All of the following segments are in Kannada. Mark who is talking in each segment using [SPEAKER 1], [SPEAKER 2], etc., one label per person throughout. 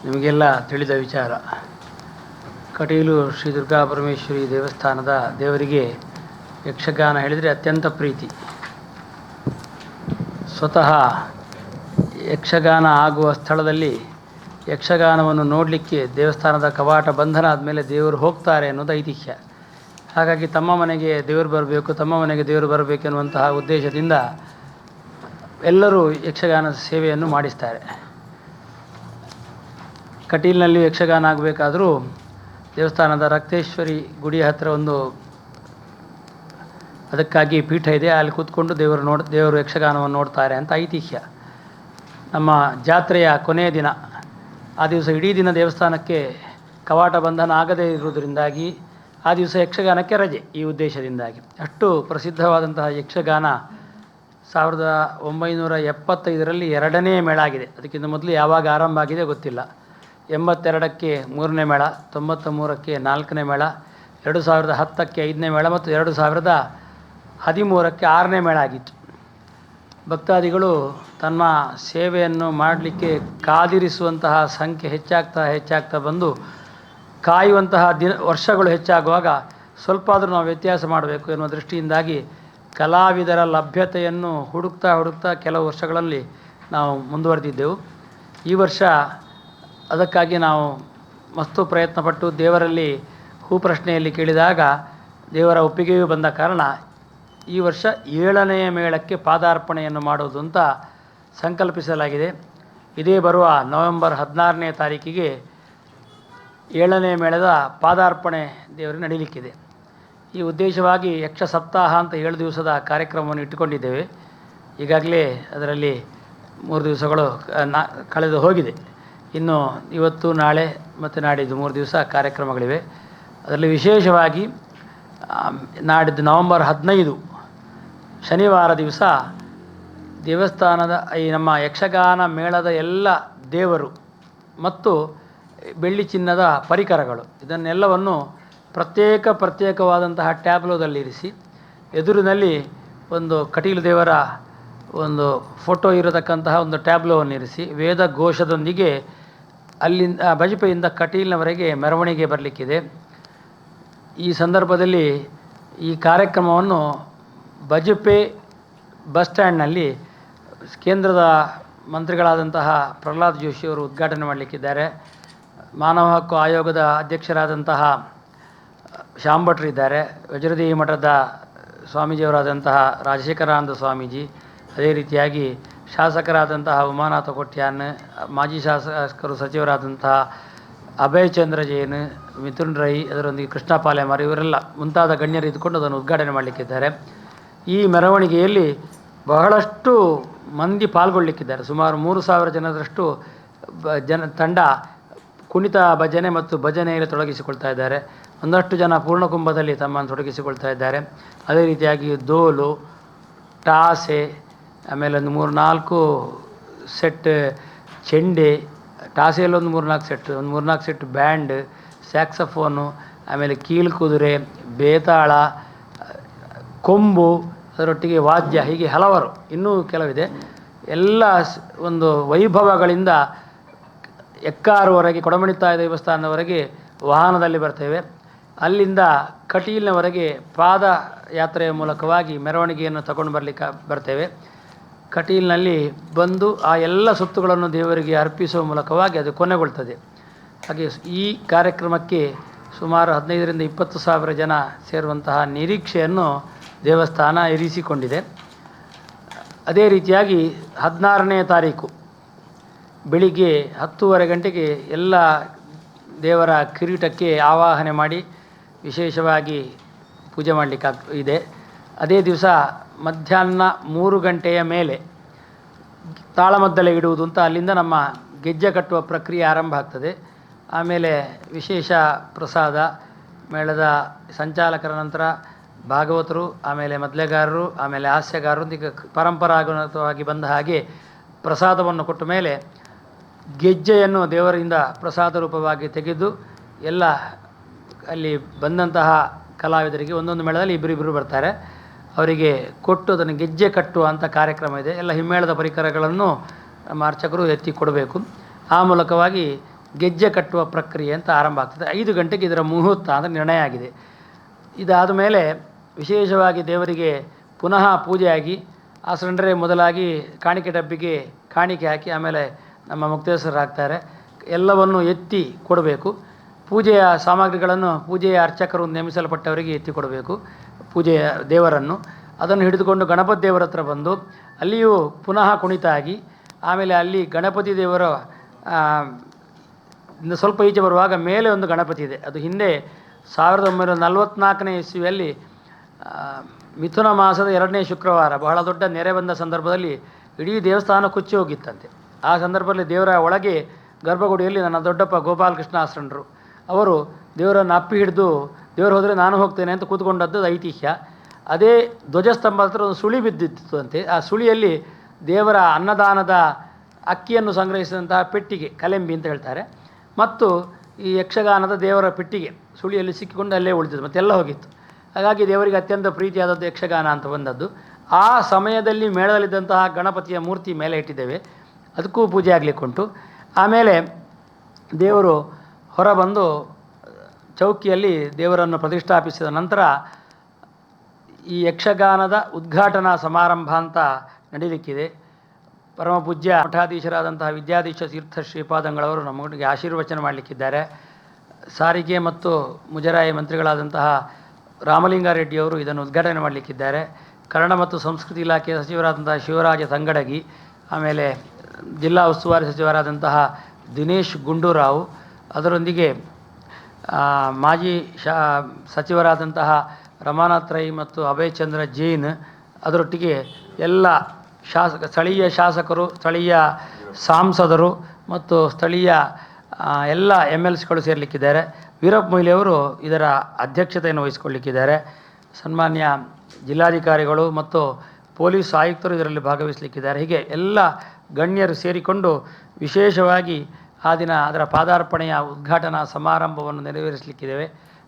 [SPEAKER 1] ನಿಮಗೆಲ್ಲ ತಿಳಿದ ವಿಚಾರ. ಕಟೀಲು ಶ್ರೀ ದುರ್ಗಾ ಪರಮೇಶ್ವರಿ ದೇವಸ್ಥಾನದ ದೇವರಿಗೆ ಯಕ್ಷಗಾನ ಹೇಳಿದರೆ ಅತ್ಯಂತ ಪ್ರೀತಿ. ಸ್ವತಃ ಯಕ್ಷಗಾನ ಆಗುವ ಸ್ಥಳದಲ್ಲಿ ಯಕ್ಷಗಾನವನ್ನು ನೋಡಲಿಕ್ಕೆ ದೇವಸ್ಥಾನದ ಕವಾಟ ಬಂಧನ ಆದಮೇಲೆ ದೇವರು ಹೋಗ್ತಾರೆ ಅನ್ನೋದು ಐತಿಹ್ಯ. ಹಾಗಾಗಿ ತಮ್ಮ ಮನೆಗೆ ದೇವರು ಬರಬೇಕು ಎನ್ನುವಂತಹ ಉದ್ದೇಶದಿಂದ ಎಲ್ಲರೂ ಯಕ್ಷಗಾನದ ಸೇವೆಯನ್ನು ಮಾಡಿಸ್ತಾರೆ. ಕಟೀಲಿನಲ್ಲಿ ಯಕ್ಷಗಾನ ಆಗಬೇಕಾದರೂ ದೇವಸ್ಥಾನದ ರಕ್ತೇಶ್ವರಿ ಗುಡಿಯ ಹತ್ತಿರ ಒಂದು ಅದಕ್ಕಾಗಿ ಪೀಠ ಇದೆ, ಅಲ್ಲಿ ಕೂತ್ಕೊಂಡು ದೇವರು ಯಕ್ಷಗಾನವನ್ನು ನೋಡ್ತಾರೆ ಅಂತ ಐತಿಹ್ಯ. ನಮ್ಮ ಜಾತ್ರೆಯ ಕೊನೆಯ ದಿನ ಆ ದಿವಸ ಇಡೀ ದಿನ ದೇವಸ್ಥಾನಕ್ಕೆ ಕವಾಟ ಬಂಧನ ಆಗದೇ ಇರುವುದರಿಂದಾಗಿ ಆ ದಿವಸ ಯಕ್ಷಗಾನಕ್ಕೆ ರಜೆ. ಈ ಉದ್ದೇಶದಿಂದಾಗಿ ಅಷ್ಟು ಪ್ರಸಿದ್ಧವಾದಂತಹ ಯಕ್ಷಗಾನ 1975ರಲ್ಲಿ 2ನೇ ಮೇಳ ಆಗಿದೆ. ಅದಕ್ಕಿಂತ ಮೊದಲು ಯಾವಾಗ ಆರಂಭ ಆಗಿದೆ ಗೊತ್ತಿಲ್ಲ. 82ಕ್ಕೆ 3ನೇ ಮೇಳ, 93ಕ್ಕೆ 4ನೇ ಮೇಳ, 2010ಕ್ಕೆ 5ನೇ ಮೇಳ ಮತ್ತು 2013ಕ್ಕೆ 6ನೇ ಮೇಳ ಆಗಿತ್ತು. ಭಕ್ತಾದಿಗಳು ತನ್ನ ಸೇವೆಯನ್ನು ಮಾಡಲಿಕ್ಕೆ ಕಾದಿರಿಸುವಂತಹ ಸಂಖ್ಯೆ ಹೆಚ್ಚಾಗ್ತಾ ಬಂದು ಕಾಯುವಂತಹ ವರ್ಷಗಳು ಹೆಚ್ಚಾಗುವಾಗ ಸ್ವಲ್ಪ ಆದರೂ ನಾವು ವ್ಯತ್ಯಾಸ ಮಾಡಬೇಕು ಎನ್ನುವ ದೃಷ್ಟಿಯಿಂದಾಗಿ ಕಲಾವಿದರ ಲಭ್ಯತೆಯನ್ನು ಹುಡುಕ್ತಾ ಕೆಲವು ವರ್ಷಗಳಲ್ಲಿ ನಾವು ಮುಂದುವರೆದಿದ್ದೆವು. ಈ ವರ್ಷ ಅದಕ್ಕಾಗಿ ನಾವು ಮಸ್ತು ಪ್ರಯತ್ನಪಟ್ಟು ದೇವರಲ್ಲಿ ಪ್ರಶ್ನೆಯಲ್ಲಿ ಕೇಳಿದಾಗ ದೇವರ ಒಪ್ಪಿಗೆಯೂ ಬಂದ ಕಾರಣ ಈ ವರ್ಷ 7ನೇ ಮೇಳಕ್ಕೆ ಪಾದಾರ್ಪಣೆಯನ್ನು ಮಾಡುವುದು ಅಂತ ಸಂಕಲ್ಪಿಸಲಾಗಿದೆ. ಇದೇ ಬರುವ ನವೆಂಬರ್ 16ನೇ ತಾರೀಕಿಗೆ 7ನೇ ಮೇಳದ ಪಾದಾರ್ಪಣೆ ದೇವರಿಗೆ ನಡೀಲಿಕ್ಕಿದೆ. ಈ ಉದ್ದೇಶವಾಗಿ ಯಕ್ಷ ಸಪ್ತಾಹ ಅಂತ 7 ದಿವಸದ ಕಾರ್ಯಕ್ರಮವನ್ನು ಇಟ್ಟುಕೊಂಡಿದ್ದೇವೆ. ಈಗಾಗಲೇ ಅದರಲ್ಲಿ 3 ದಿವಸಗಳು ಕಳೆದು ಹೋಗಿದೆ. ಇನ್ನು ಇವತ್ತು ನಾಳೆ ಮತ್ತು ನಾಡಿದ್ದು 3 ದಿವಸ ಕಾರ್ಯಕ್ರಮಗಳಿವೆ. ಅದರಲ್ಲಿ ವಿಶೇಷವಾಗಿ ನಾಡಿದ್ದು ನವೆಂಬರ್ 15 ಶನಿವಾರ ದಿವಸ ದೇವಸ್ಥಾನದ ಈ ನಮ್ಮ ಯಕ್ಷಗಾನ ಮೇಳದ ಎಲ್ಲ ದೇವರು ಮತ್ತು ಬೆಳ್ಳಿ ಚಿನ್ನದ ಪರಿಕರಗಳು ಇದನ್ನೆಲ್ಲವನ್ನು ಪ್ರತ್ಯೇಕವಾದಂತಹ ಟ್ಯಾಬ್ಲೋದಲ್ಲಿರಿಸಿ ಎದುರಿನಲ್ಲಿ ಒಂದು ಕಟೀಲು ದೇವರ ಒಂದು ಫೋಟೋ ಇರತಕ್ಕಂತಹ ಒಂದು ಟ್ಯಾಬ್ಲೋವನ್ನು ಇರಿಸಿ ವೇದ ಘೋಷದೊಂದಿಗೆ ಅಲ್ಲಿಂದ ಬಜಪೆಯಿಂದ ಕಟೀಲಿನವರೆಗೆ ಮೆರವಣಿಗೆ ಬರಲಿಕ್ಕಿದೆ. ಈ ಸಂದರ್ಭದಲ್ಲಿ ಈ ಕಾರ್ಯಕ್ರಮವನ್ನು ಬಜಪೆ ಬಸ್ ಸ್ಟ್ಯಾಂಡ್ನಲ್ಲಿ ಕೇಂದ್ರದ ಮಂತ್ರಿಗಳಾದಂತಹ ಪ್ರಹ್ಲಾದ್ ಜೋಶಿಯವರು ಉದ್ಘಾಟನೆ ಮಾಡಲಿಕ್ಕಿದ್ದಾರೆ. ಮಾನವ ಹಕ್ಕು ಆಯೋಗದ ಅಧ್ಯಕ್ಷರಾದಂತಹ ಶಾಂಭಟ್ರಿದ್ದಾರೆ. ವಜ್ರದೇವಿ ಮಠದ ಸ್ವಾಮೀಜಿಯವರಾದಂತಹ ರಾಜಶೇಖರಾನಂದ ಸ್ವಾಮೀಜಿ, ಅದೇ ರೀತಿಯಾಗಿ ಶಾಸಕರಾದಂತಹ ಉಮಾನಾಥ ಕೊಟ್ಯಾನ್, ಮಾಜಿ ಶಾಸಕರು ಸಚಿವರಾದಂತಹ ಅಭಯ್ ಚಂದ್ರ ಜೈನ್, ಮಿಥುನ್ ರೈ, ಅದರೊಂದಿಗೆ ಕೃಷ್ಣ ಪಾಲೆಮಾರ್ ಇವರೆಲ್ಲ ಮುಂತಾದ ಗಣ್ಯರು ಇದ್ದುಕೊಂಡು ಅದನ್ನು ಉದ್ಘಾಟನೆ ಮಾಡಲಿಕ್ಕಿದ್ದಾರೆ. ಈ ಮೆರವಣಿಗೆಯಲ್ಲಿ ಬಹಳಷ್ಟು ಮಂದಿ ಪಾಲ್ಗೊಳ್ಳಲಿಕ್ಕಿದ್ದಾರೆ. ಸುಮಾರು 3,000 ಜನರಷ್ಟು ತಂಡ ಕುಣಿತ ಭಜನೆ ಮತ್ತು ಭಜನೆಯಲ್ಲಿ ತೊಡಗಿಸಿಕೊಳ್ತಾ ಇದ್ದಾರೆ. ಒಂದಷ್ಟು ಜನ ಪೂರ್ಣಕುಂಭದಲ್ಲಿ ತಮ್ಮನ್ನು ತೊಡಗಿಸಿಕೊಳ್ತಾ ಇದ್ದಾರೆ. ಅದೇ ರೀತಿಯಾಗಿ ದೋಲು, ಟಾಸೆ, ಆಮೇಲೆ ಒಂದು 3-4 ಸೆಟ್ ಚೆಂಡೆ, ಟಾಸೆಯಲ್ಲಿ ಒಂದು 3-4 ಸೆಟ್, ಒಂದು 3-4 ಸೆಟ್ ಬ್ಯಾಂಡ್, ಸ್ಯಾಕ್ಸಫೋನು, ಆಮೇಲೆ ಕೀಲ್ಕುದುರೆ, ಬೇತಾಳ, ಕೊಂಬು, ಅದರೊಟ್ಟಿಗೆ ವಾದ್ಯ, ಹೀಗೆ ಹಲವಾರು ಇನ್ನೂ ಕೆಲವಿದೆ. ಎಲ್ಲ ಒಂದು ವೈಭವಗಳಿಂದ ಎಕ್ಕಾರುವರೆಗೆ ಕೊಡಮಣಿತಾಯ ದೇವಸ್ಥಾನದವರೆಗೆ ವಾಹನದಲ್ಲಿ ಬರ್ತೇವೆ. ಅಲ್ಲಿಂದ ಕಟೀಲಿನವರೆಗೆ ಪಾದಯಾತ್ರೆಯ ಮೂಲಕವಾಗಿ ಮೆರವಣಿಗೆಯನ್ನು ತಗೊಂಡು ಬರ್ತೇವೆ. ಕಟೀಲಿನಲ್ಲಿ ಬಂದು ಆ ಎಲ್ಲ ಸುತ್ತುಗಳನ್ನು ದೇವರಿಗೆ ಅರ್ಪಿಸುವ ಮೂಲಕವಾಗಿ ಅದು ಕೊನೆಗೊಳ್ತದೆ. ಹಾಗೆ ಈ ಕಾರ್ಯಕ್ರಮಕ್ಕೆ ಸುಮಾರು 15ರಿಂದ 20,000 ಜನ ಸೇರುವಂತಹ ನಿರೀಕ್ಷೆಯನ್ನು ದೇವಸ್ಥಾನ ಇರಿಸಿಕೊಂಡಿದೆ. ಅದೇ ರೀತಿಯಾಗಿ 16ನೇ ತಾರೀಕು ಬೆಳಿಗ್ಗೆ 10:30 ಗಂಟೆಗೆ ಎಲ್ಲ ದೇವರ ಕಿರೀಟಕ್ಕೆ ಆವಾಹನೆ ಮಾಡಿ ವಿಶೇಷವಾಗಿ ಪೂಜೆ ಮಾಡಲಿಕ್ಕೆ ಇದೆ. ಅದೇ ದಿವಸ ಮಧ್ಯಾಹ್ನ 3 ಗಂಟೆಯ ಮೇಲೆ ತಾಳಮದ್ದಲೆ ಇಡುವುದು ಅಂತ ಅಲ್ಲಿಂದ ನಮ್ಮ ಗೆಜ್ಜೆ ಕಟ್ಟುವ ಪ್ರಕ್ರಿಯೆ ಆರಂಭ ಆಗ್ತದೆ. ಆಮೇಲೆ ವಿಶೇಷ ಪ್ರಸಾದ, ಮೇಳದ ಸಂಚಾಲಕರ ನಂತರ ಭಾಗವತರು, ಆಮೇಲೆ ಮದ್ಲೆಗಾರರು, ಆಮೇಲೆ ಹಾಸ್ಯಗಾರರೊಂದಿಗೆ ಪರಂಪರಾಗತವಾಗಿ ಬಂದ ಹಾಗೆ ಪ್ರಸಾದವನ್ನು ಕೊಟ್ಟ ಮೇಲೆ ಗೆಜ್ಜೆಯನ್ನು ದೇವರಿಂದ ಪ್ರಸಾದ ರೂಪವಾಗಿ ತೆಗೆದು ಎಲ್ಲ ಅಲ್ಲಿ ಬಂದಂತಹ ಕಲಾವಿದರಿಗೆ ಒಂದೊಂದು ಮೇಳದಲ್ಲಿ ಇಬ್ಬರಿಬ್ಬರು ಬರ್ತಾರೆ, ಅವರಿಗೆ ಕೊಟ್ಟು ಅದನ್ನು ಗೆಜ್ಜೆ ಕಟ್ಟುವ ಅಂತ ಕಾರ್ಯಕ್ರಮ ಇದೆ. ಎಲ್ಲ ಹಿಮ್ಮೇಳದ ಪರಿಕರಗಳನ್ನು ನಮ್ಮ ಅರ್ಚಕರು ಎತ್ತಿ ಕೊಡಬೇಕು. ಆ ಮೂಲಕವಾಗಿ ಗೆಜ್ಜೆ ಕಟ್ಟುವ ಪ್ರಕ್ರಿಯೆ ಅಂತ ಆರಂಭ ಆಗ್ತದೆ. 5 ಗಂಟೆಗೆ ಇದರ ಮುಹೂರ್ತ ಅಂತ ನಿರ್ಣಯ ಆಗಿದೆ. ಇದಾದ ಮೇಲೆ ವಿಶೇಷವಾಗಿ ದೇವರಿಗೆ ಪುನಃ ಪೂಜೆಯಾಗಿ ಆ ಸಿಲಿಂಡರೇ ಮೊದಲಾಗಿ ಕಾಣಿಕೆ ಡಬ್ಬಿಗೆ ಕಾಣಿಕೆ ಹಾಕಿ ಆಮೇಲೆ ನಮ್ಮ ಮುಕ್ತೇಶ್ವರರು ಹಾಕ್ತಾರೆ. ಎಲ್ಲವನ್ನು ಎತ್ತಿ ಕೊಡಬೇಕು. ಪೂಜೆಯ ಸಾಮಗ್ರಿಗಳನ್ನು ಪೂಜೆಯ ಅರ್ಚಕರು ನೇಮಿಸಲ್ಪಟ್ಟವರಿಗೆ ಎತ್ತಿ ಕೊಡಬೇಕು. ಪೂಜೆಯ ದೇವರನ್ನು ಅದನ್ನು ಹಿಡಿದುಕೊಂಡು ಗಣಪತಿ ದೇವರ ಹತ್ರ ಬಂದು ಅಲ್ಲಿಯೂ ಪುನಃ ಕುಣಿತ ಆಗಿ ಆಮೇಲೆ ಅಲ್ಲಿ ಗಣಪತಿ ದೇವರ ಇನ್ನು ಸ್ವಲ್ಪ ಈಚೆ ಬರುವಾಗ ಮೇಲೆ ಒಂದು ಗಣಪತಿ ಇದೆ. ಅದು ಹಿಂದೆ 1944ನೇ ಇಸ್ವಿಯಲ್ಲಿ ಮಿಥುನ ಮಾಸದ 2ನೇ ಶುಕ್ರವಾರ ಬಹಳ ದೊಡ್ಡ ನೆರೆ ಬಂದ ಸಂದರ್ಭದಲ್ಲಿ ಇಡೀ ದೇವಸ್ಥಾನ ಕುಚ್ಚಿ ಹೋಗಿತ್ತಂತೆ. ಆ ಸಂದರ್ಭದಲ್ಲಿ ದೇವರ ಒಳಗೆ ಗರ್ಭಗುಡಿಯಲ್ಲಿ ನನ್ನ ದೊಡ್ಡಪ್ಪ ಗೋಪಾಲಕೃಷ್ಣ ಆಶ್ರಮರು ಅವರು ದೇವರನ್ನು ಅಪ್ಪಿ ಹಿಡಿದು ದೇವರು ಹೋದರೆ ನಾನು ಹೋಗ್ತೇನೆ ಅಂತ ಕೂತ್ಕೊಂಡದ್ದು ಐತಿಹ್ಯ. ಅದೇ ಧ್ವಜಸ್ತಂಭ ಹತ್ರ ಒಂದು ಸುಳಿ ಬಿದ್ದಿತ್ತು ಅಂತೆ. ಆ ಸುಳಿಯಲ್ಲಿ ದೇವರ ಅನ್ನದಾನದ ಅಕ್ಕಿಯನ್ನು ಸಂಗ್ರಹಿಸಿದಂತಹ ಪೆಟ್ಟಿಗೆ, ಕಲೆಂಬಿ ಅಂತ ಹೇಳ್ತಾರೆ, ಮತ್ತು ಈ ಯಕ್ಷಗಾನದ ದೇವರ ಪೆಟ್ಟಿಗೆ ಸುಳಿಯಲ್ಲಿ ಸಿಕ್ಕಿಕೊಂಡು ಅಲ್ಲೇ ಉಳಿದಿದ್ದು, ಮತ್ತೆಲ್ಲ ಹೋಗಿತ್ತು. ಹಾಗಾಗಿ ದೇವರಿಗೆ ಅತ್ಯಂತ ಪ್ರೀತಿಯಾದದ್ದು ಯಕ್ಷಗಾನ ಅಂತ ಬಂದದ್ದು. ಆ ಸಮಯದಲ್ಲಿ ಮೇಳದಲ್ಲಿದ್ದಂತಹ ಗಣಪತಿಯ ಮೂರ್ತಿ ಮೇಲೆ ಇಟ್ಟಿದ್ದೇವೆ, ಅದಕ್ಕೂ ಪೂಜೆ ಆಗಲಿಕ್ಕುಂಟು. ಆಮೇಲೆ ದೇವರು ಹೊರಬಂದು ಚೌಕಿಯಲ್ಲಿ ದೇವರನ್ನು ಪ್ರತಿಷ್ಠಾಪಿಸಿದ ನಂತರ ಈ ಯಕ್ಷಗಾನದ ಉದ್ಘಾಟನಾ ಸಮಾರಂಭ ಅಂತ ನಡೀಲಿಕ್ಕಿದೆ. ಪರಮ ಪೂಜ್ಯ ಮಠಾಧೀಶರಾದಂತಹ ವಿದ್ಯಾಧೀಶ ತೀರ್ಥ ಶ್ರೀಪಾದಂಗಳವರು ನಮಗೆ ಆಶೀರ್ವಚನ ಮಾಡಲಿಕ್ಕಿದ್ದಾರೆ. ಸಾರಿಗೆ ಮತ್ತು ಮುಜರಾಯಿ ಮಂತ್ರಿಗಳಾದಂತಹ ರಾಮಲಿಂಗಾರೆಡ್ಡಿಯವರು ಇದನ್ನು ಉದ್ಘಾಟನೆ ಮಾಡಲಿಕ್ಕಿದ್ದಾರೆ. ಕನ್ನಡ ಮತ್ತು ಸಂಸ್ಕೃತಿ ಇಲಾಖೆಯ ಸಚಿವರಾದಂತಹ ಶಿವರಾಜ ತಂಗಡಗಿ, ಆಮೇಲೆ ಜಿಲ್ಲಾ ಉಸ್ತುವಾರಿ ಸಚಿವರಾದಂತಹ ದಿನೇಶ್ ಗುಂಡೂರಾವ್, ಅದರೊಂದಿಗೆ ಮಾಜಿ ಸಚಿವರಾದಂತಹ ರಮಾನಾಥ್ ರೈ ಮತ್ತು ಅಭಯ್ ಚಂದ್ರ ಜೈನ್, ಅದರೊಟ್ಟಿಗೆ ಎಲ್ಲ ಸ್ಥಳೀಯ ಶಾಸಕರು, ಸ್ಥಳೀಯ ಸಂಸದರು ಮತ್ತು ಸ್ಥಳೀಯ ಎಲ್ಲ MLCಗಳು ಸೇರಲಿಕ್ಕಿದ್ದಾರೆ. ವೀರಪ್ಪ ಮೊಯ್ಲಿಯವರು ಇದರ ಅಧ್ಯಕ್ಷತೆಯನ್ನು ವಹಿಸಿಕೊಳ್ಳಲಿಕ್ಕಿದ್ದಾರೆ. ಸನ್ಮಾನ್ಯ ಜಿಲ್ಲಾಧಿಕಾರಿಗಳು ಮತ್ತು ಪೊಲೀಸ್ ಆಯುಕ್ತರು ಇದರಲ್ಲಿ ಭಾಗವಹಿಸಲಿಕ್ಕಿದ್ದಾರೆ. ಹೀಗೆ ಎಲ್ಲ ಗಣ್ಯರು ಸೇರಿಕೊಂಡು ವಿಶೇಷವಾಗಿ ಆ ದಿನ ಅದರ ಪಾದಾರ್ಪಣೆಯ ಉದ್ಘಾಟನಾ ಸಮಾರಂಭವನ್ನು ನೆರವೇರಿಸಲಿಕ್ಕಿದ್ದೇವೆ.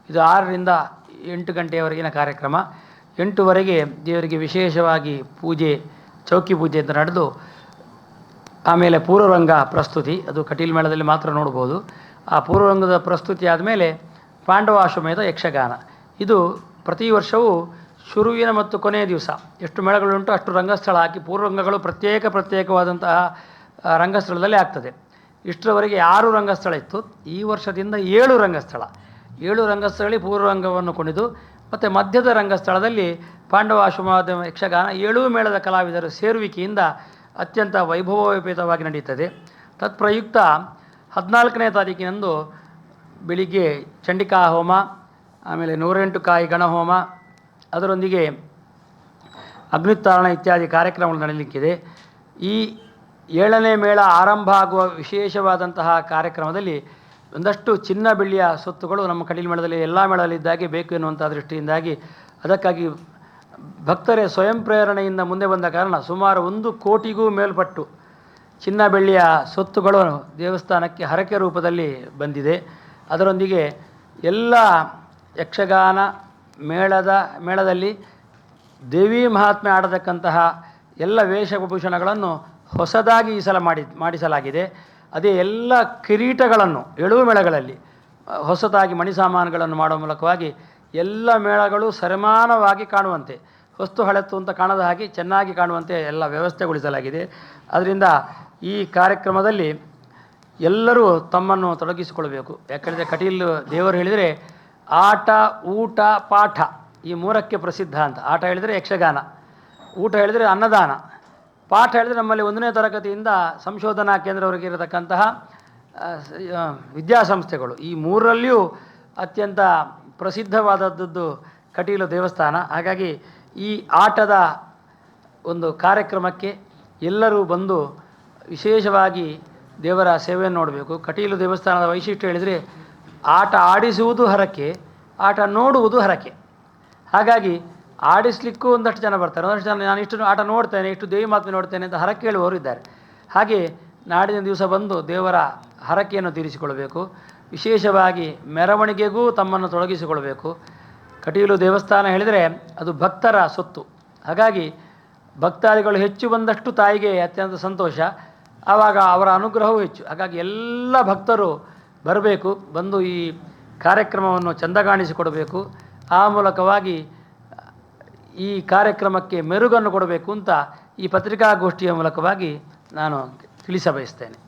[SPEAKER 1] ಇದು 6ರಿಂದ 8 ಗಂಟೆಯವರೆಗಿನ ಕಾರ್ಯಕ್ರಮ. 8ವರೆಗೆ ದೇವರಿಗೆ ವಿಶೇಷವಾಗಿ ಪೂಜೆ, ಚೌಕಿ ಪೂಜೆ ಅಂತ ನಡೆದು ಆಮೇಲೆ ಪೂರ್ವರಂಗ ಪ್ರಸ್ತುತಿ, ಅದು ಕಟೀಲು ಮೇಳದಲ್ಲಿ ಮಾತ್ರ ನೋಡ್ಬೋದು. ಆ ಪೂರ್ವರಂಗದ ಪ್ರಸ್ತುತಿ ಆದಮೇಲೆ ಪಾಂಡವಾಶ್ವಮೇಧ ಯಕ್ಷಗಾನ. ಇದು ಪ್ರತಿ ವರ್ಷವೂ ಶುರುವಿನ ಮತ್ತು ಕೊನೆಯ ದಿವಸ ಎಷ್ಟು ಮೇಳಗಳುಂಟು ಅಷ್ಟು ರಂಗಸ್ಥಳ ಹಾಕಿ ಪೂರ್ವರಂಗಗಳು ಪ್ರತ್ಯೇಕವಾದಂತಹ ರಂಗಸ್ಥಳದಲ್ಲಿ ಆಗ್ತದೆ. ಇಷ್ಟರವರೆಗೆ 6 ರಂಗಸ್ಥಳ ಇತ್ತು. ಈ ವರ್ಷದಿಂದ 7 ರಂಗಸ್ಥಳ. 7 ರಂಗಸ್ಥಳದಲ್ಲಿ ಪೂರ್ವರಂಗವನ್ನು ಕುಣಿದು ಮತ್ತು ಮಧ್ಯದ ರಂಗಸ್ಥಳದಲ್ಲಿ ಪಾಂಡವಾಶ್ವಮೇಧ ಯಕ್ಷಗಾನ 7 ಮೇಳದ ಕಲಾವಿದರ ಸೇರುವಿಕೆಯಿಂದ ಅತ್ಯಂತ ವೈಭವೋಪೇತವಾಗಿ ನಡೆಯುತ್ತದೆ. ತತ್ಪ್ರಯುಕ್ತ 14ನೇ ತಾರೀಕಿನಂದು ಬೆಳಿಗ್ಗೆ ಚಂಡಿಕಾ ಹೋಮ, ಆಮೇಲೆ 108 ಕಾಯಿ ಗಣಹೋಮ, ಅದರೊಂದಿಗೆ ಅಗ್ನಿತಾರಣ ಇತ್ಯಾದಿ ಕಾರ್ಯಕ್ರಮಗಳು ನಡೆಯಲಿಕ್ಕಿದೆ. ಈ 7ನೇ ಮೇಳ ಆರಂಭ ಆಗುವ ವಿಶೇಷವಾದಂತಹ ಕಾರ್ಯಕ್ರಮದಲ್ಲಿ ಒಂದಷ್ಟು ಚಿನ್ನ ಬೆಳ್ಳಿಯ ಸೊತ್ತುಗಳು ನಮ್ಮ ಕಟೀಲು ಮೇಳದಲ್ಲಿ ಎಲ್ಲ ಮೇಳದಲ್ಲಿದ್ದಾಗೆ ಬೇಕು ಎನ್ನುವಂಥ ದೃಷ್ಟಿಯಿಂದಾಗಿ ಅದಕ್ಕಾಗಿ ಭಕ್ತರೇ ಸ್ವಯಂ ಪ್ರೇರಣೆಯಿಂದ ಮುಂದೆ ಬಂದ ಕಾರಣ ಸುಮಾರು 1 ಕೋಟಿಗೂ ಮೇಲ್ಪಟ್ಟು ಚಿನ್ನ ಬೆಳ್ಳಿಯ ಸೊತ್ತುಗಳು ದೇವಸ್ಥಾನಕ್ಕೆ ಹರಕೆ ರೂಪದಲ್ಲಿ ಬಂದಿದೆ. ಅದರೊಂದಿಗೆ ಎಲ್ಲ ಯಕ್ಷಗಾನ ಮೇಳದಲ್ಲಿ ದೇವಿ ಮಹಾತ್ಮೆ ಆಡತಕ್ಕಂತಹ ಎಲ್ಲ ವೇಷಭೂಷಣಗಳನ್ನು ಹೊಸದಾಗಿ ಈ ಸಲ ಮಾಡಿಸಲಾಗಿದೆ. ಅದೇ ಎಲ್ಲ ಕಿರೀಟಗಳನ್ನು 7 ಮೇಳಗಳಲ್ಲಿ ಹೊಸದಾಗಿ ಮಣಿ ಸಾಮಾನುಗಳನ್ನು ಮಾಡುವ ಮೂಲಕವಾಗಿ ಎಲ್ಲ ಮೇಳಗಳು ಸರಿಮಾನವಾಗಿ ಕಾಣುವಂತೆ, ಹೊಸ್ತು ಹಳೆತ್ತು ಅಂತ ಕಾಣದ ಹಾಗೆ ಚೆನ್ನಾಗಿ ಕಾಣುವಂತೆ ಎಲ್ಲ ವ್ಯವಸ್ಥೆಗೊಳಿಸಲಾಗಿದೆ. ಅದರಿಂದ ಈ ಕಾರ್ಯಕ್ರಮದಲ್ಲಿ ಎಲ್ಲರೂ ತಮ್ಮನ್ನು ತೊಡಗಿಸಿಕೊಳ್ಬೇಕು. ಯಾಕಂದರೆ ಕಟೀಲು ದೇವರು ಹೇಳಿದರೆ ಆಟ, ಊಟ, ಪಾಠ ಈ 3ಕ್ಕೆ ಪ್ರಸಿದ್ಧ ಅಂತ. ಆಟ ಹೇಳಿದರೆ ಯಕ್ಷಗಾನ, ಊಟ ಹೇಳಿದರೆ ಅನ್ನದಾನ, ಪಾಠ ಹೇಳಿದರೆ ನಮ್ಮಲ್ಲಿ 1ನೇ ತರಗತಿಯಿಂದ ಸಂಶೋಧನಾ ಕೇಂದ್ರವರೆಗೆ ಇರತಕ್ಕಂತಹ ವಿದ್ಯಾಸಂಸ್ಥೆಗಳು. ಈ 3ರಲ್ಲಿಯೂ ಅತ್ಯಂತ ಪ್ರಸಿದ್ಧವಾದದ್ದು ಕಟೀಲು ದೇವಸ್ಥಾನ. ಹಾಗಾಗಿ ಈ ಆಟದ ಒಂದು ಕಾರ್ಯಕ್ರಮಕ್ಕೆ ಎಲ್ಲರೂ ಬಂದು ವಿಶೇಷವಾಗಿ ದೇವರ ಸೇವೆಯನ್ನು ನೋಡಬೇಕು. ಕಟೀಲು ದೇವಸ್ಥಾನದ ವೈಶಿಷ್ಟ್ಯ ಹೇಳಿದರೆ ಆಟ ಆಡಿಸುವುದು ಹರಕೆ, ಆಟ ನೋಡುವುದು ಹರಕೆ. ಹಾಗಾಗಿ ಆಡಿಸ್ಲಿಕ್ಕೂ ಒಂದಷ್ಟು ಜನ ಬರ್ತಾರೆ, ಒಂದಷ್ಟು ಜನ ನಾನು ಇಷ್ಟು ಆಟ ನೋಡ್ತೇನೆ, ಇಷ್ಟು ದೇವಿ ಮಾತ್ಮೆ ನೋಡ್ತೇನೆ ಅಂತ ಹರಕೆ ಹೇಳುವವರು ಇದ್ದಾರೆ. ಹಾಗೆ ನಾಡಿನ ದಿವಸ ಬಂದು ದೇವರ ಹರಕೆಯನ್ನು ತೀರಿಸಿಕೊಳ್ಬೇಕು. ವಿಶೇಷವಾಗಿ ಮೆರವಣಿಗೆಗೂ ತಮ್ಮನ್ನು ತೊಡಗಿಸಿಕೊಳ್ಬೇಕು. ಕಟೀಲು ದೇವಸ್ಥಾನ ಹೇಳಿದರೆ ಅದು ಭಕ್ತರ ಸೊತ್ತು. ಹಾಗಾಗಿ ಭಕ್ತಾದಿಗಳು ಹೆಚ್ಚು ಬಂದಷ್ಟು ತಾಯಿಗೆ ಅತ್ಯಂತ ಸಂತೋಷ, ಆವಾಗ ಅವರ ಅನುಗ್ರಹವೂ ಹೆಚ್ಚು. ಹಾಗಾಗಿ ಎಲ್ಲ ಭಕ್ತರು ಬರಬೇಕು, ಬಂದು ಈ ಕಾರ್ಯಕ್ರಮವನ್ನು ಚೆಂದಗಾಣಿಸಿಕೊಡಬೇಕು. ಆ ಮೂಲಕವಾಗಿ ಈ ಕಾರ್ಯಕ್ರಮಕ್ಕೆ ಮೆರುಗನ್ನು ಕೊಡಬೇಕು ಅಂತ ಈ ಪತ್ರಿಕಾಗೋಷ್ಠಿಯ ಮೂಲಕವಾಗಿ ನಾನು ತಿಳಿಸಬಯಸ್ತೇನೆ.